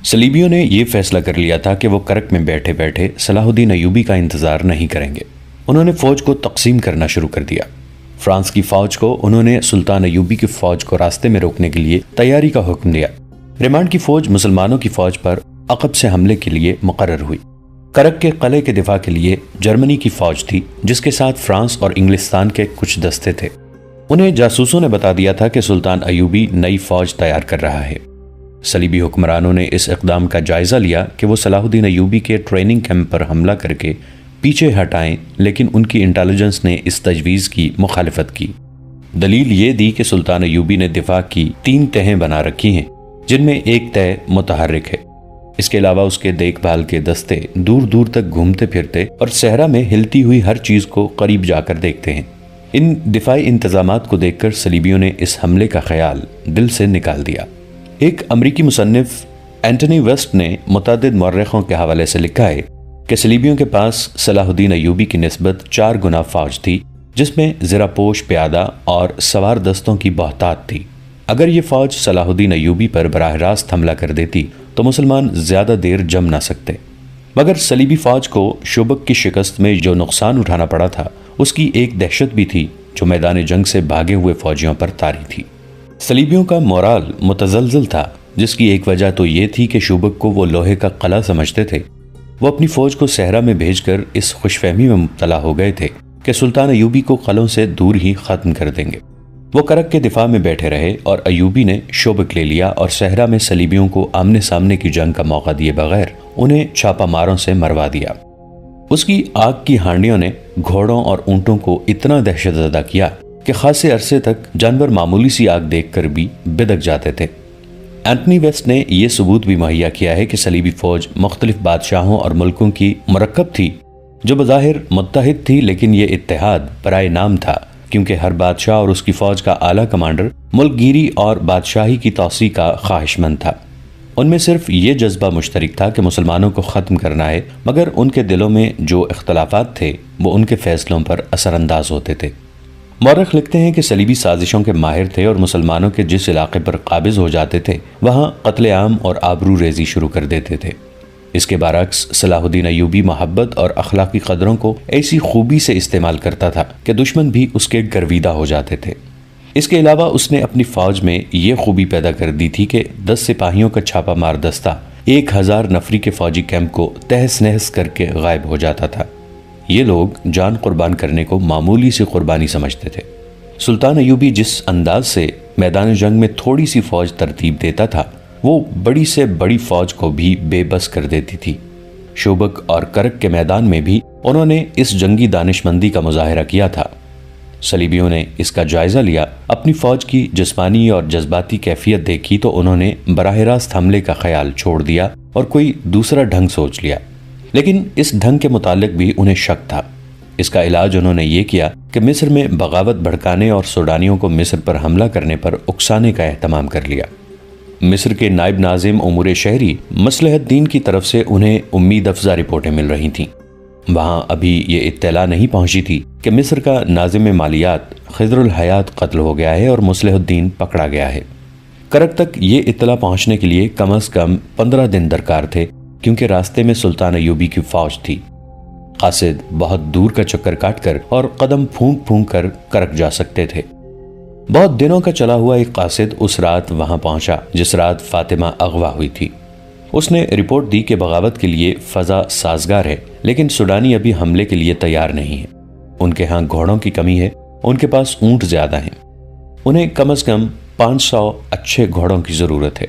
صلیبیوں نے یہ فیصلہ کر لیا تھا کہ وہ کرک میں بیٹھے بیٹھے صلاح الدین ایوبی کا انتظار نہیں کریں گے۔ انہوں نے فوج کو تقسیم کرنا شروع کر دیا۔ فرانس کی فوج کو انہوں نے سلطان ایوبی کی فوج کو راستے میں روکنے کے لیے تیاری کا حکم دیا۔ ریمانڈ کی فوج مسلمانوں کی فوج پر عقب سے حملے کے لیے مقرر ہوئی۔ کرک کے قلعے کے دفاع کے لیے جرمنی کی فوج تھی، جس کے ساتھ فرانس اور انگلستان کے کچھ دستے تھے۔ انہیں جاسوسوں نے بتا دیا تھا کہ سلطان ایوبی نئی فوج تیار کر رہا ہے۔ صلیبی حکمرانوں نے اس اقدام کا جائزہ لیا کہ وہ صلاح الدین ایوبی کے ٹریننگ کیمپ پر حملہ کر کے پیچھے ہٹائیں، لیکن ان کی انٹیلیجنس نے اس تجویز کی مخالفت کی۔ دلیل یہ دی کہ سلطان ایوبی نے دفاع کی 3 تہیں بنا رکھی ہیں، جن میں ایک تہ متحرک ہے۔ اس کے علاوہ اس کے دیکھ بھال کے دستے دور دور تک گھومتے پھرتے اور صحرا میں ہلتی ہوئی ہر چیز کو قریب جا کر دیکھتے ہیں۔ ان دفاعی انتظامات کو دیکھ کر صلیبیوں نے اس حملے کا خیال دل سے نکال دیا۔ ایک امریکی مصنف اینٹنی ویسٹ نے متعدد مورخوں کے حوالے سے لکھا ہے کہ صلیبیوں کے پاس صلاح الدین ایوبی کی نسبت 4 گنا فوج تھی، جس میں زرہ پوش پیادہ اور سوار دستوں کی بہتات تھی۔ اگر یہ فوج صلاح الدین ایوبی پر براہ راست حملہ کر دیتی تو مسلمان زیادہ دیر جم نہ سکتے، مگر صلیبی فوج کو شوبک کی شکست میں جو نقصان اٹھانا پڑا تھا، اس کی ایک دہشت بھی تھی جو میدان جنگ سے بھاگے ہوئے فوجیوں پر طاری تھی۔ صلیبیوں کا مورال متزلزل تھا، جس کی ایک وجہ تو یہ تھی کہ شوبک کو وہ لوہے کا قلعہ سمجھتے تھے۔ وہ اپنی فوج کو صحرا میں بھیج کر اس خوش فہمی میں مبتلا ہو گئے تھے کہ سلطان ایوبی کو قلعوں سے دور ہی ختم کر دیں گے۔ وہ کرک کے دفاع میں بیٹھے رہے اور ایوبی نے شوبک لے لیا اور صحرا میں صلیبیوں کو آمنے سامنے کی جنگ کا موقع دیے بغیر انہیں چھاپا ماروں سے مروا دیا۔ اس کی آگ کی ہانڈیوں نے گھوڑوں اور اونٹوں کو اتنا دہشت زدہ کیا کہ خاصے عرصے تک جانور معمولی سی آگ دیکھ کر بھی بدک جاتے تھے۔ اینٹنی ویسٹ نے یہ ثبوت بھی مہیا کیا ہے کہ صلیبی فوج مختلف بادشاہوں اور ملکوں کی مرکب تھی، جو بظاہر متحد تھی، لیکن یہ اتحاد برائے نام تھا، کیونکہ ہر بادشاہ اور اس کی فوج کا اعلیٰ کمانڈر ملک گیری اور بادشاہی کی توسیع کا خواہش مند تھا۔ ان میں صرف یہ جذبہ مشترک تھا کہ مسلمانوں کو ختم کرنا ہے، مگر ان کے دلوں میں جو اختلافات تھے وہ ان کے فیصلوں پر اثر انداز ہوتے تھے۔ مورخ لکھتے ہیں کہ صلیبی سازشوں کے ماہر تھے اور مسلمانوں کے جس علاقے پر قابض ہو جاتے تھے وہاں قتل عام اور آبرو ریزی شروع کر دیتے تھے۔ اس کے برعکس صلاح الدین ایوبی محبت اور اخلاقی قدروں کو ایسی خوبی سے استعمال کرتا تھا کہ دشمن بھی اس کے گرویدہ ہو جاتے تھے۔ اس کے علاوہ اس نے اپنی فوج میں یہ خوبی پیدا کر دی تھی کہ 10 سپاہیوں کا چھاپا مار دستہ 1000 نفری کے فوجی کیمپ کو تہس نہس کر کے غائب ہو جاتا تھا۔ یہ لوگ جان قربان کرنے کو معمولی سی قربانی سمجھتے تھے۔ سلطان ایوبی جس انداز سے میدان جنگ میں تھوڑی سی فوج ترتیب دیتا تھا، وہ بڑی سے بڑی فوج کو بھی بے بس کر دیتی تھی۔ شوبک اور کرک کے میدان میں بھی انہوں نے اس جنگی دانش مندی کا مظاہرہ کیا تھا۔ صلیبیوں نے اس کا جائزہ لیا، اپنی فوج کی جسمانی اور جذباتی کیفیت دیکھی تو انہوں نے براہ راست حملے کا خیال چھوڑ دیا اور کوئی دوسرا ڈھنگ سوچ لیا، لیکن اس ڈھنگ کے متعلق بھی انہیں شک تھا۔ اس کا علاج انہوں نے یہ کیا کہ مصر میں بغاوت بھڑکانے اور سوڈانیوں کو مصر پر حملہ کرنے پر اکسانے کا اہتمام کر لیا۔ مصر کے نائب ناظم امور شہری مصلح الدین کی طرف سے انہیں امید افزا رپورٹیں مل رہی تھیں۔ وہاں ابھی یہ اطلاع نہیں پہنچی تھی کہ مصر کا ناظم مالیات خضر الحیات قتل ہو گیا ہے اور مصلح الدین پکڑا گیا ہے۔ کرک تک یہ اطلاع پہنچنے کے لیے کم از کم 15 دن درکار تھے، کیونکہ راستے میں سلطان ایوبی کی فوج تھی۔ قاصد بہت دور کا چکر کاٹ کر اور قدم پھونک پھونک کر کرک جا سکتے تھے۔ بہت دنوں کا چلا ہوا ایک قاصد اس رات وہاں پہنچا جس رات فاطمہ اغوا ہوئی تھی۔ اس نے رپورٹ دی کہ بغاوت کے لیے فضا سازگار ہے، لیکن سوڈانی ابھی حملے کے لیے تیار نہیں ہے۔ ان کے ہاں گھوڑوں کی کمی ہے، ان کے پاس اونٹ زیادہ ہیں۔ انہیں کم از کم 500 اچھے گھوڑوں کی ضرورت ہے۔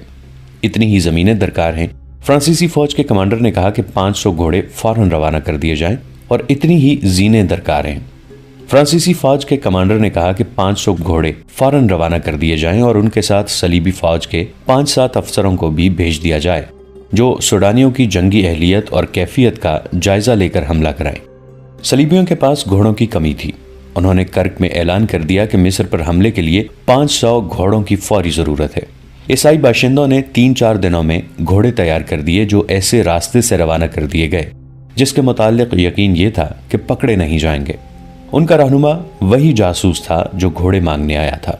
اتنی ہی زمینیں درکار ہیں۔ فرانسیسی فوج کے کمانڈر نے کہا کہ 500 گھوڑے فوراً روانہ کر دیے جائیں اور اتنی ہی زینے درکار ہیں۔ فرانسیسی فوج کے کمانڈر نے کہا کہ 500 گھوڑے فوراً روانہ کر دیے جائیں اور ان کے ساتھ صلیبی فوج کے 5-7 افسروں کو بھی بھیج دیا جائے جو سوڈانیوں کی جنگی اہلیت اور کیفیت کا جائزہ لے کر حملہ کرائیں۔ صلیبیوں کے پاس گھوڑوں کی کمی تھی۔ انہوں نے کرک میں اعلان کر دیا کہ مصر پر حملے کے لیے 500 گھوڑوں کی فوری ضرورت ہے۔ عیسائی باشندوں نے 3-4 دنوں میں گھوڑے تیار کر دیے جو ایسے راستے سے روانہ کر دیے گئے جس کے متعلق یقین یہ تھا کہ پکڑے نہیں جائیں گے۔ ان کا رہنما وہی جاسوس تھا جو گھوڑے مانگنے آیا تھا۔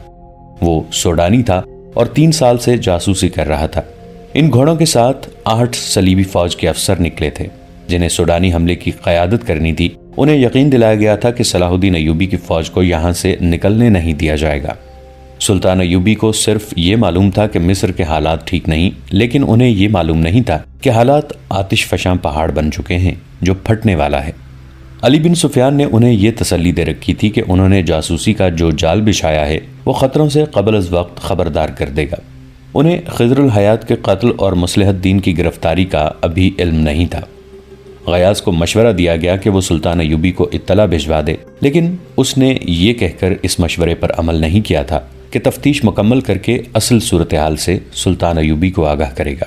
وہ سوڈانی تھا اور 3 سال سے جاسوسی کر رہا تھا۔ ان گھوڑوں کے ساتھ 8 صلیبی فوج کے افسر نکلے تھے جنہیں سوڈانی حملے کی قیادت کرنی تھی۔ انہیں یقین دلایا گیا تھا کہ صلاح الدین ایوبی کی فوج کو یہاں سے نکلنے نہیں دیا جائے گا۔ سلطان ایوبی کو صرف یہ معلوم تھا کہ مصر کے حالات ٹھیک نہیں، لیکن انہیں یہ معلوم نہیں تھا کہ حالات آتش فشاں پہاڑ بن چکے ہیں جو پھٹنے والا ہے۔ علی بن سفیان نے انہیں یہ تسلی دے رکھی تھی کہ انہوں نے جاسوسی کا جو جال بچھایا ہے وہ خطروں سے قبل از وقت خبردار کر دے گا۔ انہیں خضر الحیات کے قتل اور مصلح الدین کی گرفتاری کا ابھی علم نہیں تھا۔ غیاث کو مشورہ دیا گیا کہ وہ سلطان ایوبی کو اطلاع بھجوا دے، لیکن اس نے یہ کہہ کر اس مشورے پر عمل نہیں کیا تھا کہ تفتیش مکمل کر کے اصل صورتحال سے سلطان ایوبی کو آگاہ کرے گا۔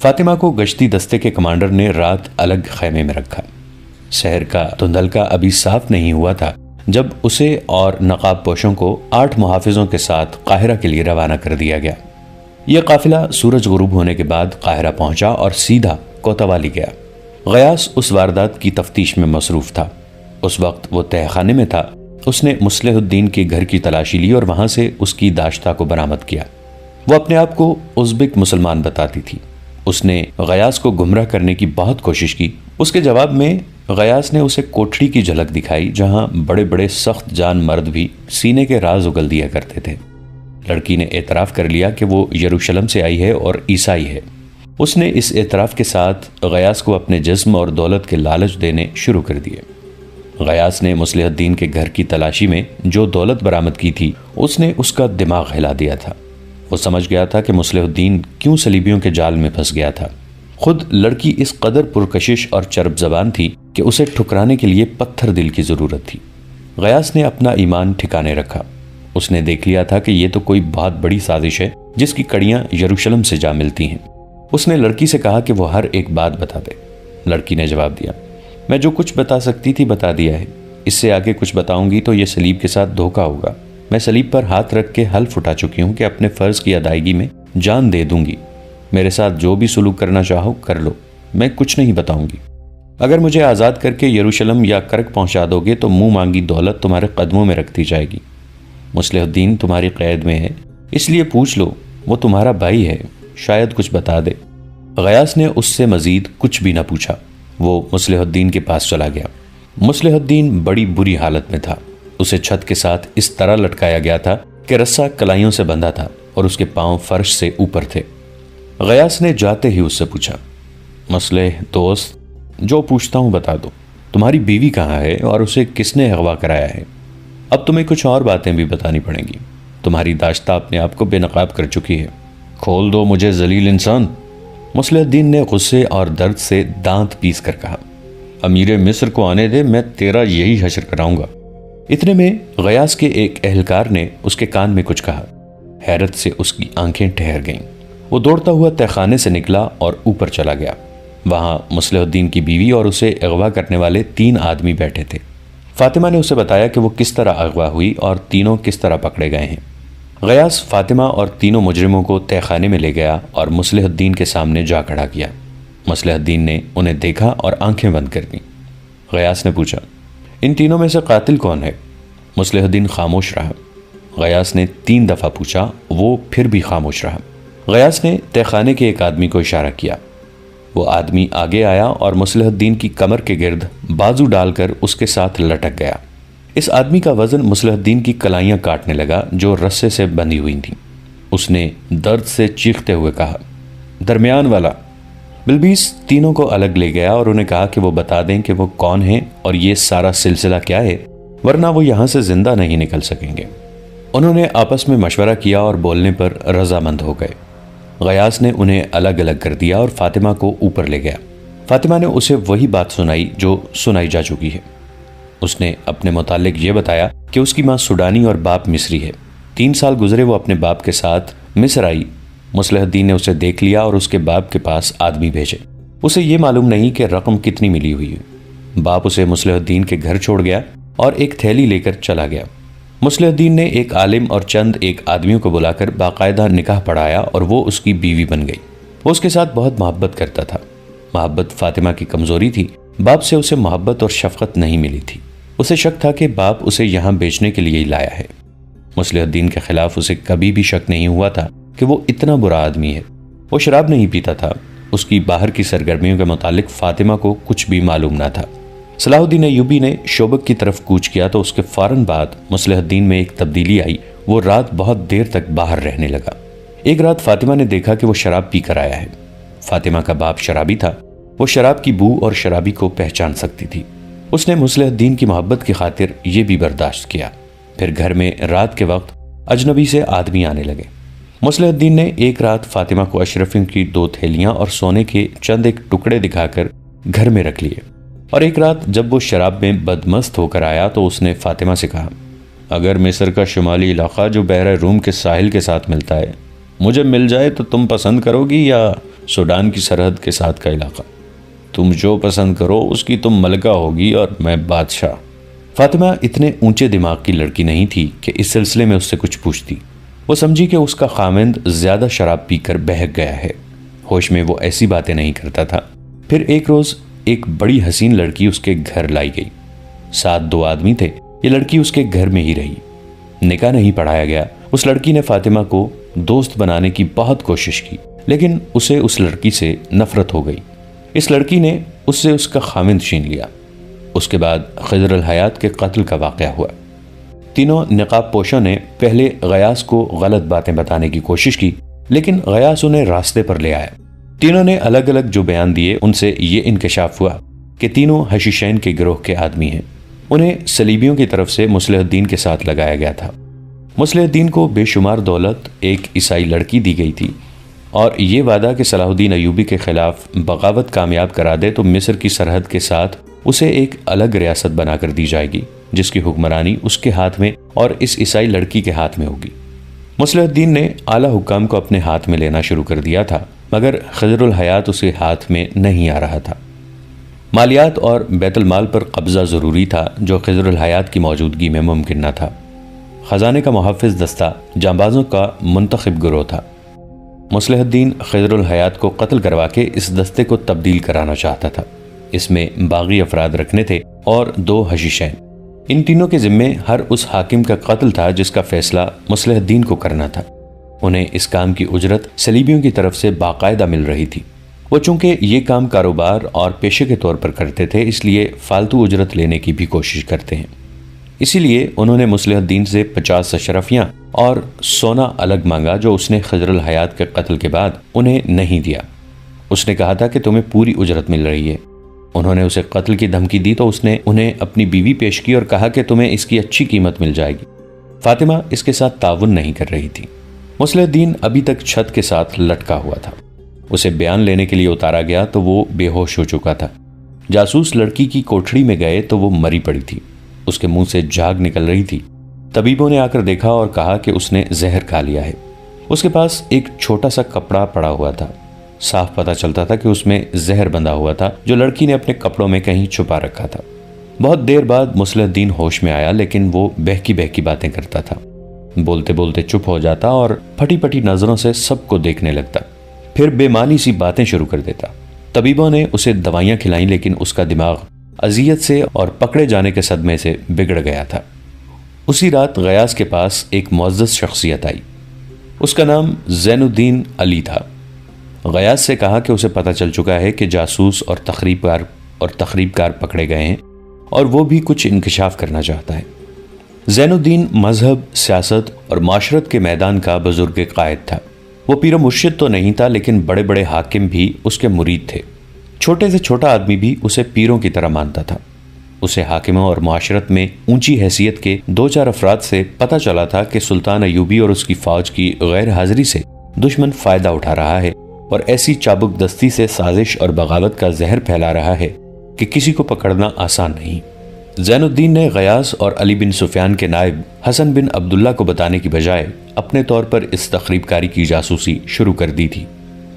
فاطمہ کو گشتی دستے کے کمانڈر نے رات الگ خیمے میں رکھا۔ شہر کا دھندلکا ابھی صاف نہیں ہوا تھا جب اسے اور نقاب پوشوں کو 8 محافظوں کے ساتھ قاہرہ کے لیے روانہ کر دیا گیا۔ یہ قافلہ سورج غروب ہونے کے بعد قاہرہ پہنچا اور سیدھا کوتوالی گیا۔ غیاث اس واردات کی تفتیش میں مصروف تھا۔ اس وقت وہ تہہ خانے میں تھا۔ اس نے مصلح الدین کے گھر کی تلاشی لی اور وہاں سے اس کی داشتہ کو برآمد کیا۔ وہ اپنے آپ کو ازبک مسلمان بتاتی تھی۔ اس نے غیاث کو گمراہ کرنے کی بہت کوشش کی۔ اس کے جواب میں غیاث نے اسے کوٹھڑی کی جھلک دکھائی جہاں بڑے بڑے سخت جان مرد بھی سینے کے راز اگل دیا کرتے تھے۔ لڑکی نے اعتراف کر لیا کہ وہ یروشلم سے آئی ہے اور عیسائی ہے۔ اس نے اس اعتراف کے ساتھ غیاث کو اپنے جسم اور دولت کے لالچ دینے شروع کر دیے۔ غیاث نے مصلح الدین کے گھر کی تلاشی میں جو دولت برآمد کی تھی اس نے اس کا دماغ ہلا دیا تھا۔ وہ سمجھ گیا تھا کہ مصلح الدین کیوں صلیبیوں کے جال میں پھنس گیا تھا۔ خود لڑکی اس قدر پرکشش اور چرب زبان تھی کہ اسے ٹھکرانے کے لیے پتھر دل کی ضرورت تھی۔ غیاث نے اپنا ایمان ٹھکانے رکھا۔ اس نے دیکھ لیا تھا کہ یہ تو کوئی بہت بڑی سازش ہے جس کی کڑیاں یروشلم سے جا ملتی ہیں۔ اس نے لڑکی سے کہا کہ وہ ہر ایک بات بتا دے۔ لڑکی نے جواب دیا، میں جو کچھ بتا سکتی تھی بتا دیا ہے۔ اس سے آگے کچھ بتاؤں گی تو یہ صلیب کے ساتھ دھوکہ ہوگا۔ میں صلیب پر ہاتھ رکھ کے حلف اٹھا چکی ہوں کہ اپنے فرض کی ادائیگی میں جان دے دوں گی۔ میرے ساتھ جو بھی سلوک کرنا چاہو کر لو، میں کچھ نہیں بتاؤں گی۔ اگر مجھے آزاد کر کے یروشلم یا کرک پہنچا دو گے تو منہ مانگی دولت تمہارے قدموں میں رکھ دی جائے گی۔ مصلح الدین تمہاری قید میں ہے، اس لیے پوچھ لو، وہ تمہارا بھائی ہے، شاید کچھ بتا دے۔ غیاث نے اس سے مزید کچھ بھی نہ پوچھا۔ وہ مصلح الدین کے پاس چلا گیا۔ مصلح الدین بڑی بری حالت میں تھا۔ اسے چھت کے ساتھ اس طرح لٹکایا گیا تھا کہ رسہ کلائیوں سے بندھا تھا اور اس کے پاؤں فرش سے اوپر تھے۔ غیاث نے جاتے ہی اس سے پوچھا، مصلح دوست، جو پوچھتا ہوں بتا دو، تمہاری بیوی کہاں ہے اور اسے کس نے اغوا کرایا ہے؟ اب تمہیں کچھ اور باتیں بھی بتانی پڑیں گی۔ تمہاری داشتہ اپنے آپ کو بے نقاب کر چکی ہے۔ کھول دو مجھے ذلیل انسان۔ مصلح الدین نے غصے اور درد سے دانت پیس کر کہا، امیر مصر کو آنے دے، میں تیرا یہی حشر کراؤں گا۔ اتنے میں غیاث کے ایک اہلکار نے اس کے کان میں کچھ کہا۔ حیرت سے اس کی آنکھیں ٹھہر گئیں۔ وہ دوڑتا ہوا تہہ خانے سے نکلا اور اوپر چلا گیا۔ وہاں مصلح الدین کی بیوی اور اسے اغوا کرنے والے 3 آدمی بیٹھے تھے۔ فاطمہ نے اسے بتایا کہ وہ کس طرح اغوا ہوئی اور تینوں کس طرح پکڑے گئے ہیں۔ غیاث فاطمہ اور تینوں مجرموں کو تہہ خانے میں لے گیا اور مصلح الدین کے سامنے جا کھڑا کیا۔ مصلح الدین نے انہیں دیکھا اور آنکھیں بند کر دیں۔ غیاث نے پوچھا، ان تینوں میں سے قاتل کون ہے؟ مصلح الدین خاموش رہا۔ غیاث نے 3 دفعہ پوچھا، وہ پھر بھی خاموش رہا۔ غیاث نے تہہ خانے کے ایک آدمی کو اشارہ کیا۔ وہ آدمی آگے آیا اور مصلح الدین کی کمر کے گرد بازو ڈال کر اس کے ساتھ لٹک گیا۔ اس آدمی کا وزن مصلح الدین کی کلائیاں کاٹنے لگا جو رسے سے بندھی ہوئی تھیں۔ اس نے درد سے چیختے ہوئے کہا، درمیان والا۔ بلبیس تینوں کو الگ لے گیا اور انہیں کہا کہ وہ بتا دیں کہ وہ کون ہیں اور یہ سارا سلسلہ کیا ہے، ورنہ وہ یہاں سے زندہ نہیں نکل سکیں گے۔ انہوں نے آپس میں مشورہ کیا اور بولنے پر رضامند ہو گئے۔ غیاث نے انہیں الگ الگ کر دیا اور فاطمہ کو اوپر لے گیا۔ فاطمہ نے اسے وہی بات سنائی جو سنائی جا چکی ہے۔ اس نے اپنے متعلق یہ بتایا کہ اس کی ماں سوڈانی اور باپ مصری ہے۔ 3 سال گزرے وہ اپنے باپ کے ساتھ مصر آئی۔ مصلح الدین نے اسے دیکھ لیا اور اس کے باپ کے پاس آدمی بھیجے۔ اسے یہ معلوم نہیں کہ رقم کتنی ملی ہوئی ہے۔ باپ اسے مصلح الدین کے گھر چھوڑ گیا اور ایک تھیلی لے کر چلا گیا۔ مصلح الدین نے ایک عالم اور چند ایک آدمیوں کو بلا کر باقاعدہ نکاح پڑھایا اور وہ اس کی بیوی بن گئی۔ وہ اس کے ساتھ بہت محبت کرتا تھا۔ محبت فاطمہ کی کمزوری تھی۔ باپ سے اسے محبت اور شفقت نہیں ملی تھی۔ اسے شک تھا کہ باپ اسے یہاں بیچنے کے لیے ہی لایا ہے۔ مصلح الدین کے خلاف اسے کبھی بھی شک نہیں ہوا تھا کہ وہ اتنا برا آدمی ہے۔ وہ شراب نہیں پیتا تھا، اس کی باہر کی سرگرمیوں کے متعلق فاطمہ کو کچھ بھی معلوم نہ تھا۔ صلاح الدین ایوبی نے شوبک کی طرف کوچ کیا تو اس کے فوراً بعد مصلح الدین میں ایک تبدیلی آئی، وہ رات بہت دیر تک باہر رہنے لگا۔ ایک رات فاطمہ نے دیکھا کہ وہ شراب پی کر آیا ہے۔ فاطمہ کا باپ شرابی تھا، وہ شراب کی بو اور شرابی کو پہچان سکتی تھی۔ اس نے مصلح الدین کی محبت کی خاطر یہ بھی برداشت کیا۔ پھر گھر میں رات کے وقت اجنبی سے آدمی آنے لگے۔ مصلح الدین نے ایک رات فاطمہ کو اشرفیوں کی 2 تھیلیاں اور سونے کے چند ایک ٹکڑے دکھا کر گھر میں رکھ لیے، اور ایک رات جب وہ شراب میں بدمست ہو کر آیا تو اس نے فاطمہ سے کہا، اگر مصر کا شمالی علاقہ جو بحر روم کے ساحل کے ساتھ ملتا ہے مجھے مل جائے تو تم پسند کرو گی، یا سوڈان کی سرحد کے ساتھ کا علاقہ؟ تم جو پسند کرو اس کی تم ملکہ ہوگی اور میں بادشاہ۔ فاطمہ اتنے اونچے دماغ کی لڑکی نہیں تھی کہ اس سلسلے میں اس سے کچھ پوچھتی۔ وہ سمجھی کہ اس کا خامند زیادہ شراب پی کر بہک گیا ہے، ہوش میں وہ ایسی باتیں نہیں کرتا تھا۔ پھر ایک روز ایک بڑی حسین لڑکی اس کے گھر لائی گئی، ساتھ 2 آدمی تھے، یہ لڑکی اس کے گھر میں ہی رہی۔ نکاح نہیں پڑھایا گیا۔ اس لڑکی نے فاطمہ کو دوست بنانے کی بہت کوشش کی، لیکن اسے اس لڑکی سے نفرت ہو گئی۔ اس لڑکی نے اس سے اس کا خامند چھین لیا۔ اس کے بعد خضر الحیات کے قتل کا واقعہ ہوا۔ تینوں نقاب پوشوں نے پہلے غیاث کو غلط باتیں بتانے کی کوشش کی، لیکن غیاث انہیں راستے پر لے آیا۔ تینوں نے الگ الگ جو بیان دیے ان سے یہ انکشاف ہوا کہ تینوں حشیشین کے گروہ کے آدمی ہیں۔ انہیں صلیبیوں کی طرف سے مصلح الدین کے ساتھ لگایا گیا تھا۔ مصلح الدین کو بے شمار دولت، ایک عیسائی لڑکی دی گئی تھی، اور یہ وعدہ کہ صلاح الدین ایوبی کے خلاف بغاوت کامیاب کرا دے تو مصر کی سرحد کے ساتھ اسے ایک الگ ریاست بنا کر دی جائے گی، جس کی حکمرانی اس کے ہاتھ میں اور اس عیسائی لڑکی کے ہاتھ میں ہوگی۔ مصلح الدین نے اعلیٰ حکام کو اپنے ہاتھ میں لینا شروع کر دیا تھا، مگر خضر الحیات اسے ہاتھ میں نہیں آ رہا تھا۔ مالیات اور بیت المال پر قبضہ ضروری تھا، جو خضر الحیات کی موجودگی میں ممکن نہ تھا۔ خزانے کا محافظ دستہ جانبازوں کا منتخب گروہ تھا۔ مصلح الدین خضر الحیات کو قتل کروا کے اس دستے کو تبدیل کرانا چاہتا تھا۔ اس میں باغی افراد رکھنے تھے اور 2 حشیشین۔ ان تینوں کے ذمے ہر اس حاکم کا قتل تھا جس کا فیصلہ مصلح الدین کو کرنا تھا۔ انہیں اس کام کی اجرت صلیبیوں کی طرف سے باقاعدہ مل رہی تھی۔ وہ چونکہ یہ کام کاروبار اور پیشے کے طور پر کرتے تھے، اس لیے فالتو اجرت لینے کی بھی کوشش کرتے ہیں۔ اسی لیے انہوں نے مصلح الدین سے 50 اشرفیاں اور سونا الگ مانگا، جو اس نے خضر الحیات کے قتل کے بعد انہیں نہیں دیا۔ اس نے کہا تھا کہ تمہیں پوری اجرت مل رہی ہے۔ انہوں نے اسے قتل کی دھمکی دی تو اس نے انہیں اپنی بیوی پیش کی اور کہا کہ تمہیں اس کی اچھی قیمت مل جائے گی۔ فاطمہ اس کے ساتھ تعاون نہیں کر رہی تھی۔ مصلح الدین ابھی تک چھت کے ساتھ لٹکا ہوا تھا۔ اسے بیان لینے کے لیے اتارا گیا تو وہ بے ہوش ہو چکا تھا۔ جاسوس لڑکی کی کوٹھڑی میں گئے تو وہ مری پڑی تھی، اس کے منہ سے جھاگ نکل رہی تھی۔ طبیبوں نے آ کر دیکھا اور کہا کہ اس نے زہر کھا لیا ہے۔ اس کے پاس ایک چھوٹا سا کپڑا پڑا ہوا تھا، صاف پتہ چلتا تھا کہ اس میں زہر بندھا ہوا تھا، جو لڑکی نے اپنے کپڑوں میں کہیں چھپا رکھا تھا۔ بہت دیر بعد مصلح الدین ہوش میں آیا، لیکن وہ بہکی بہکی باتیں کرتا تھا، بولتے بولتے چپ ہو جاتا اور پھٹی پھٹی نظروں سے سب کو دیکھنے لگتا، پھر بے معنی سی باتیں شروع کر دیتا۔ طبیبوں نے اسے دوائیاں کھلائیں، لیکن اس کا دماغ اذیت سے اور پکڑے جانے کے صدمے سے بگڑ گیا تھا۔ اسی رات غیاث کے پاس ایک معزز شخصیت آئی، اس کا نام زین الدین علی تھا۔ غیاث سے کہا کہ اسے پتہ چل چکا ہے کہ جاسوس اور تخریب کار پکڑے گئے ہیں، اور وہ بھی کچھ انکشاف کرنا چاہتا ہے۔ زین الدین مذہب، سیاست اور معاشرت کے میدان کا بزرگ قائد تھا۔ وہ پیر و مرشد تو نہیں تھا، لیکن بڑے بڑے حاکم بھی اس کے مرید تھے۔ چھوٹے سے چھوٹا آدمی بھی اسے پیروں کی طرح مانتا تھا۔ اسے حاکموں اور معاشرت میں اونچی حیثیت کے 2-4 افراد سے پتہ چلا تھا کہ سلطان ایوبی اور اس کی فوج کی غیر حاضری سے دشمن فائدہ اٹھا رہا ہے، اور ایسی چابک دستی سے سازش اور بغاوت کا زہر پھیلا رہا ہے کہ کسی کو پکڑنا آسان نہیں۔ زین الدین نے غیاث اور علی بن سفیان کے نائب حسن بن عبداللہ کو بتانے کی بجائے اپنے طور پر اس تخریب کاری کی جاسوسی شروع کر دی تھی۔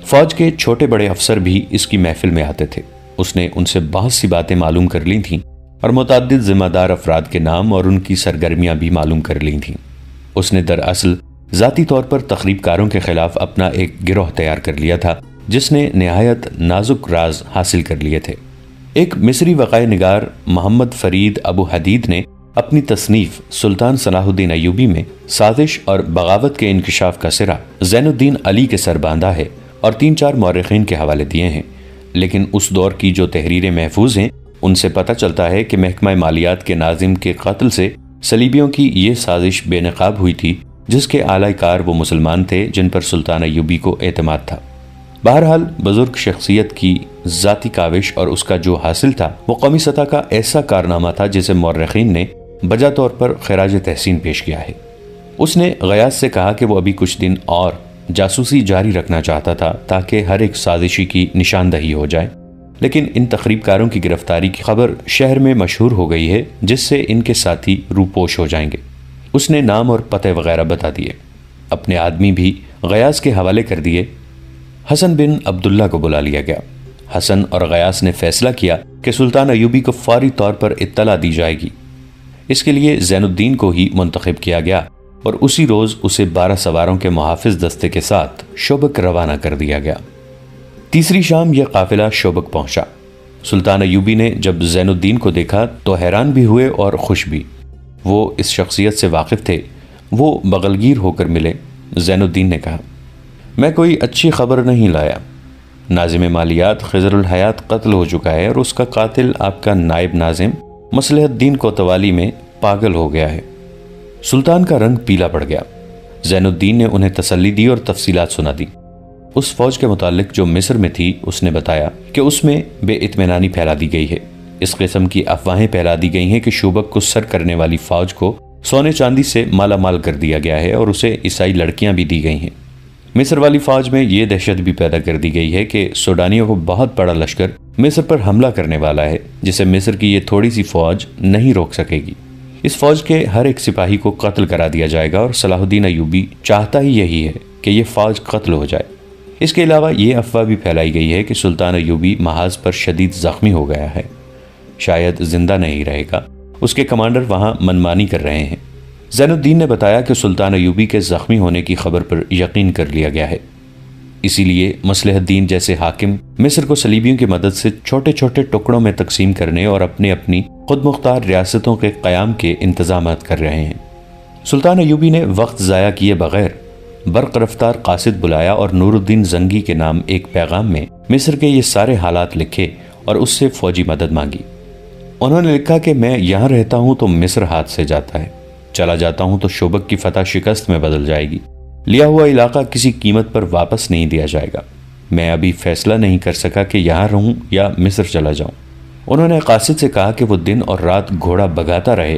فوج کے چھوٹے بڑے افسر بھی اس کی محفل میں آتے تھے۔ اس نے ان سے بہت سی باتیں معلوم کر لی تھیں، اور متعدد ذمہ دار افراد کے نام اور ان کی سرگرمیاں بھی معلوم کر لی تھیں۔ اس نے دراصل ذاتی طور پر تخریب کاروں کے خلاف اپنا ایک گروہ تیار کر لیا تھا، جس نے نہایت نازک راز حاصل کر لیے تھے۔ ایک مصری وقائع نگار محمد فرید ابو حدید نے اپنی تصنیف سلطان صلاح الدین ایوبی میں سازش اور بغاوت کے انکشاف کا سرا زین الدین علی کے سر باندھا ہے، اور 3-4 مورخین کے حوالے دیے ہیں، لیکن اس دور کی جو تحریریں محفوظ ہیں ان سے پتہ چلتا ہے کہ محکمہ مالیات کے ناظم کے قتل سے صلیبیوں کی یہ سازش بے نقاب ہوئی تھی، جس کے اعلی کار وہ مسلمان تھے جن پر سلطان ایوبی کو اعتماد تھا۔ بہرحال بزرگ شخصیت کی ذاتی کاوش اور اس کا جو حاصل تھا وہ قومی سطح کا ایسا کارنامہ تھا جسے مورخین نے بجا طور پر خراج تحسین پیش کیا ہے۔ اس نے غیاث سے کہا کہ وہ ابھی کچھ دن اور جاسوسی جاری رکھنا چاہتا تھا تاکہ ہر ایک سازشی کی نشاندہی ہو جائے، لیکن ان تخریب کاروں کی گرفتاری کی خبر شہر میں مشہور ہو گئی ہے، جس سے ان کے ساتھی روپوش ہو جائیں گے۔ اس نے نام اور پتے وغیرہ بتا دیے، اپنے آدمی بھی غیاث کے حوالے کر دیے۔ حسن بن عبداللہ کو بلا لیا گیا۔ حسن اور غیاث نے فیصلہ کیا کہ سلطان ایوبی کو فوری طور پر اطلاع دی جائے گی۔ اس کے لیے زین الدین کو ہی منتخب کیا گیا اور اسی روز اسے 12 سواروں کے محافظ دستے کے ساتھ شوبک روانہ کر دیا گیا۔ تیسری شام یہ قافلہ شوبک پہنچا۔ سلطان ایوبی نے جب زین الدین کو دیکھا تو حیران بھی ہوئے اور خوش بھی۔ وہ اس شخصیت سے واقف تھے، وہ بغلگیر ہو کر ملے۔ زین الدین نے کہا، میں کوئی اچھی خبر نہیں لایا۔ ناظم مالیات خضر الحیات قتل ہو چکا ہے اور اس کا قاتل آپ کا نائب ناظم مصلح الدین کوتوالی میں پاگل ہو گیا ہے۔ سلطان کا رنگ پیلا پڑ گیا۔ زین الدین نے انہیں تسلی دی اور تفصیلات سنا دی۔ اس فوج کے متعلق جو مصر میں تھی اس نے بتایا کہ اس میں بے اطمینانی پھیلا دی گئی ہے۔ اس قسم کی افواہیں پھیلا دی گئی ہیں کہ شوبک کو سر کرنے والی فوج کو سونے چاندی سے مالا مال کر دیا گیا ہے اور اسے عیسائی لڑکیاں بھی دی گئی ہیں۔ مصر والی فوج میں یہ دہشت بھی پیدا کر دی گئی ہے کہ سوڈانیوں کو بہت بڑا لشکر مصر پر حملہ کرنے والا ہے، جسے مصر کی یہ تھوڑی سی فوج نہیں روک سکے گی۔ اس فوج کے ہر ایک سپاہی کو قتل کرا دیا جائے گا اور صلاح الدین ایوبی چاہتا ہی یہی ہے کہ یہ فوج قتل ہو جائے۔ اس کے علاوہ یہ افواہ بھی پھیلائی گئی ہے کہ سلطان ایوبی محاذ پر شدید زخمی ہو گیا ہے، شاید زندہ نہیں رہے گا۔ اس کے کمانڈر وہاں منمانی کر رہے ہیں۔ زین الدین نے بتایا کہ سلطان ایوبی کے زخمی ہونے کی خبر پر یقین کر لیا گیا ہے، اسی لیے مصلح الدین جیسے حاکم مصر کو صلیبیوں کی مدد سے چھوٹے چھوٹے ٹکڑوں میں تقسیم کرنے اور اپنی خود مختار ریاستوں کے قیام کے انتظامات کر رہے ہیں۔ سلطان ایوبی نے وقت ضائع کیے بغیر برق رفتار قاصد بلایا اور نور الدین زنگی کے نام ایک پیغام میں مصر کے یہ سارے حالات لکھے اور اس سے فوجی مدد مانگی۔ انہوں نے لکھا کہ میں یہاں رہتا ہوں تو مصر ہاتھ سے جاتا ہے، چلا جاتا ہوں تو شوبک کی فتح شکست میں بدل جائے گی، لیا ہوا علاقہ کسی قیمت پر واپس نہیں دیا جائے گا۔ میں ابھی فیصلہ نہیں کر سکا کہ یہاں رہوں یا مصر چلا جاؤں۔ انہوں نے قاصد سے کہا کہ وہ دن اور رات گھوڑا بگاتا رہے،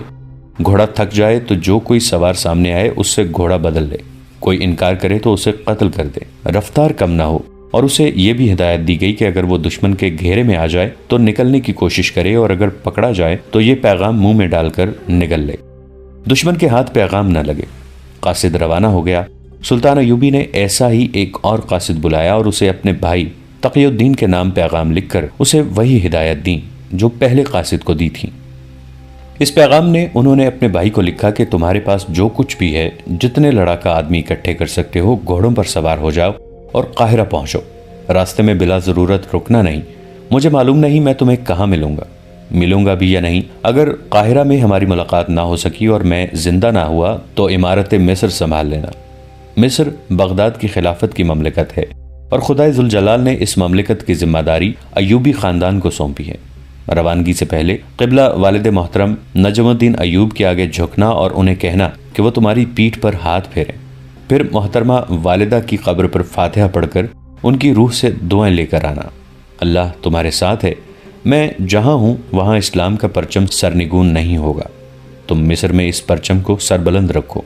گھوڑا تھک جائے تو جو کوئی سوار سامنے آئے اس سے گھوڑا بدل لے، کوئی انکار کرے تو اسے قتل کر دے، رفتار کم نہ ہو، اور اسے یہ بھی ہدایت دی گئی کہ اگر وہ دشمن کے گھیرے میں آ جائے تو نکلنے کی کوشش کرے اور اگر پکڑا جائے تو یہ پیغام منہ میں ڈال کر نگل لے، دشمن کے ہاتھ پیغام نہ لگے۔ قاصد روانہ ہو گیا۔ سلطان ایوبی نے ایسا ہی ایک اور قاصد بلایا اور اسے اپنے بھائی تقی الدین کے نام پیغام لکھ کر اسے وہی ہدایت دیں جو پہلے قاصد کو دی تھی۔ اس پیغام نے انہوں نے اپنے بھائی کو لکھا کہ تمہارے پاس جو کچھ بھی ہے، جتنے لڑاکا آدمی اکٹھے کر سکتے ہو، گھوڑوں پر سوار ہو جاؤ اور قاہرہ پہنچو۔ راستے میں بلا ضرورت رکنا نہیں۔ مجھے معلوم نہیں میں تمہیں کہاں ملوں گا بھی یا نہیں۔ اگر قاہرہ میں ہماری ملاقات نہ ہو سکی اور میں زندہ نہ ہوا تو عمارت مصر سنبھال لینا۔ مصر بغداد کی خلافت کی مملکت ہے اور خدائے ذوالجلال نے اس مملکت کی ذمہ داری ایوبی خاندان کو سونپی ہے۔ روانگی سے پہلے قبلہ والد محترم نجم الدین ایوب کے آگے جھکنا اور انہیں کہنا کہ وہ تمہاری پیٹھ پر ہاتھ پھیریں، پھر محترمہ والدہ کی قبر پر فاتحہ پڑھ کر ان کی روح سے دعائیں لے کر آنا۔ اللہ تمہارے ساتھ ہے، میں جہاں ہوں وہاں اسلام کا پرچم سرنگون نہیں ہوگا، تم مصر میں اس پرچم کو سربلند رکھو۔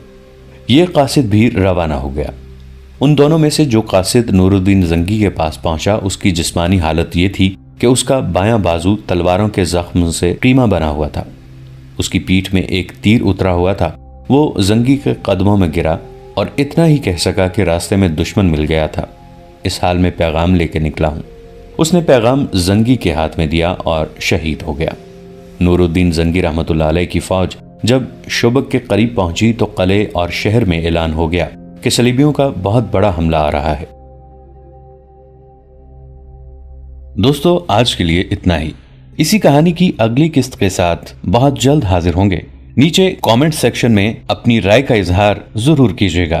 یہ قاصد بھی روانہ ہو گیا۔ ان دونوں میں سے جو قاصد نور الدین زنگی کے پاس پہنچا اس کی جسمانی حالت یہ تھی کہ اس کا بایاں بازو تلواروں کے زخم سے قیمہ بنا ہوا تھا، اس کی پیٹھ میں ایک تیر اترا ہوا تھا۔ وہ زنگی کے قدموں میں گرا اور اتنا ہی کہہ سکا کہ راستے میں دشمن مل گیا تھا، اس حال میں پیغام لے کے نکلا ہوں۔ اس نے پیغام زنگی کے ہاتھ میں دیا اور شہید ہو گیا۔ نور الدین زنگی رحمۃ اللہ علیہ کی فوج جب شوبک کے قریب پہنچی تو قلعے اور شہر میں اعلان ہو گیا کہ صلیبیوں کا بہت بڑا حملہ آ رہا ہے۔ دوستو آج کے لیے اتنا ہی۔ اسی کہانی کی اگلی قسط کے ساتھ بہت جلد حاضر ہوں گے۔ نیچے کامنٹ سیکشن میں اپنی رائے کا اظہار ضرور کیجیے گا۔